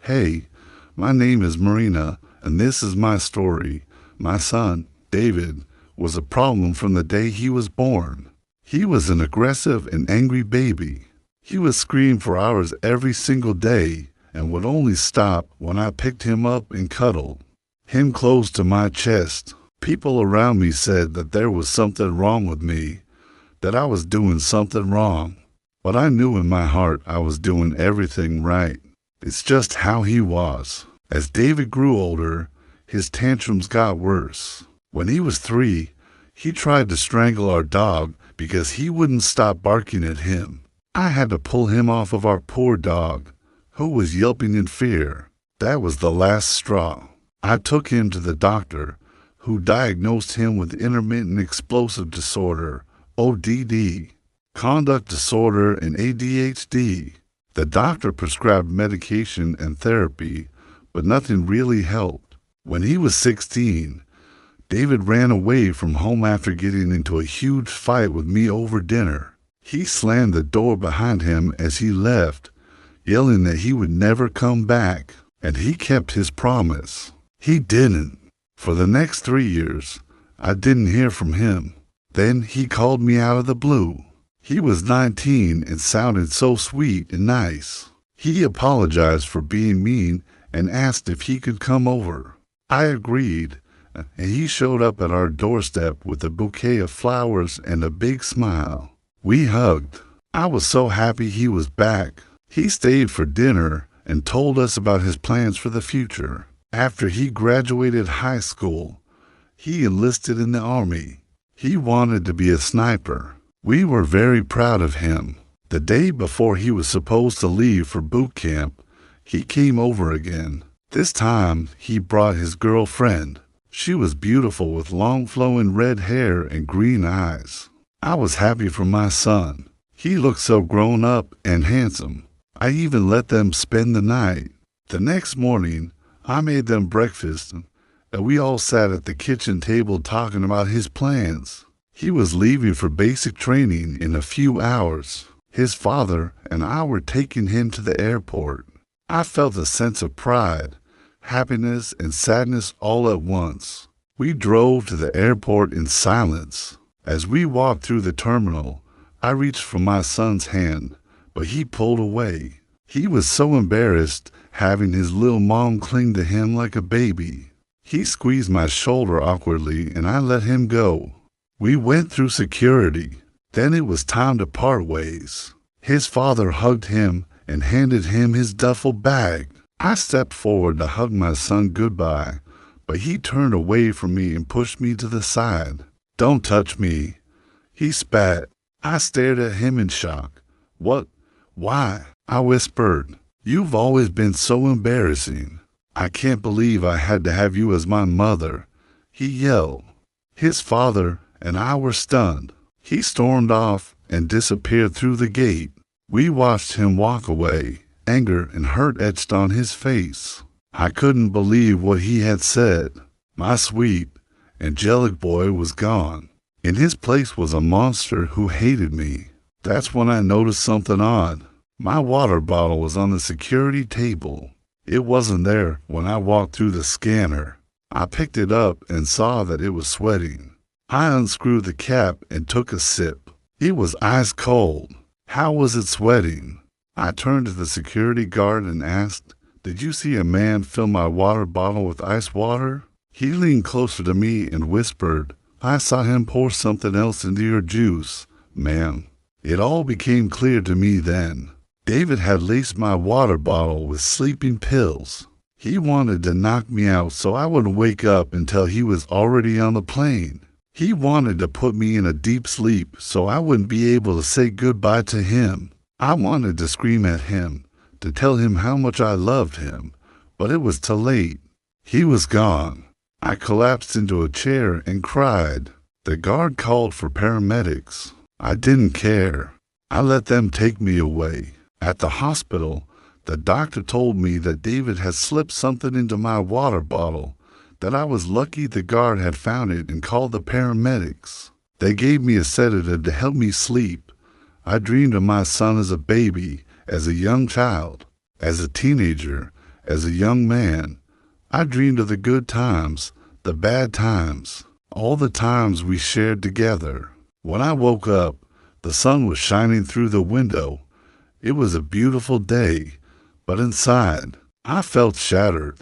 Hey, my name is Marina, and this is my story. My son, David, was a problem from the day he was born. He was an aggressive and angry baby. He would scream for hours every single day and would only stop when I picked him up and cuddled him close to my chest. People around me said that there was something wrong with me, that I was doing something wrong. But I knew in my heart I was doing everything right. It's just how he was. As David grew older, his tantrums got worse. When he was 3, he tried to strangle our dog because he wouldn't stop barking at him. I had to pull him off of our poor dog, who was yelping in fear. That was the last straw. I took him to the doctor, who diagnosed him with intermittent explosive disorder, ODD, conduct disorder, and ADHD. The doctor prescribed medication and therapy, but nothing really helped. When he was 16, David ran away from home after getting into a huge fight with me over dinner. He slammed the door behind him as he left, yelling that he would never come back, and he kept his promise. He didn't. For the next 3 years, I didn't hear from him. Then he called me out of the blue. He was 19 and sounded so sweet and nice. He apologized for being mean and asked if he could come over. I agreed, and he showed up at our doorstep with a bouquet of flowers and a big smile. We hugged. I was so happy he was back. He stayed for dinner and told us about his plans for the future. After he graduated high school, he enlisted in the Army. He wanted to be a sniper. We were very proud of him. The day before he was supposed to leave for boot camp, he came over again. This time, he brought his girlfriend. She was beautiful with long flowing red hair and green eyes. I was happy for my son. He looked so grown up and handsome. I even let them spend the night. The next morning, I made them breakfast, and we all sat at the kitchen table talking about his plans. He was leaving for basic training in a few hours. His father and I were taking him to the airport. I felt a sense of pride, happiness, and sadness all at once. We drove to the airport in silence. As we walked through the terminal, I reached for my son's hand, but he pulled away. He was so embarrassed having his little mom cling to him like a baby. He squeezed my shoulder awkwardly, and I let him go. We went through security. Then it was time to part ways. His father hugged him and handed him his duffel bag. I stepped forward to hug my son goodbye, but he turned away from me and pushed me to the side. "Don't touch me," he spat. I stared at him in shock. "What? Why?" I whispered. "You've always been so embarrassing. I can't believe I had to have you as my mother," he yelled. His father and I were stunned. He stormed off and disappeared through the gate. We watched him walk away, anger and hurt etched on his face. I couldn't believe what he had said. My sweet, angelic boy was gone. In his place was a monster who hated me. That's when I noticed something odd. My water bottle was on the security table. It wasn't there when I walked through the scanner. I picked it up and saw that it was sweating. I unscrewed the cap and took a sip. It was ice cold. How was it sweating? I turned to the security guard and asked, "Did you see a man fill my water bottle with ice water?" He leaned closer to me and whispered, "I saw him pour something else into your juice, ma'am." It all became clear to me then. David had laced my water bottle with sleeping pills. He wanted to knock me out so I wouldn't wake up until he was already on the plane. He wanted to put me in a deep sleep so I wouldn't be able to say goodbye to him. I wanted to scream at him, to tell him how much I loved him, but it was too late. He was gone. I collapsed into a chair and cried. The guard called for paramedics. I didn't care. I let them take me away. At the hospital, the doctor told me that David had slipped something into my water bottle, that I was lucky the guard had found it and called the paramedics. They gave me a sedative to help me sleep. I dreamed of my son as a baby, as a young child, as a teenager, As a young man, I dreamed of the good times, the bad times, all the times we shared together. When I woke up, the sun was shining through the window. It was a beautiful day, but inside, I felt shattered.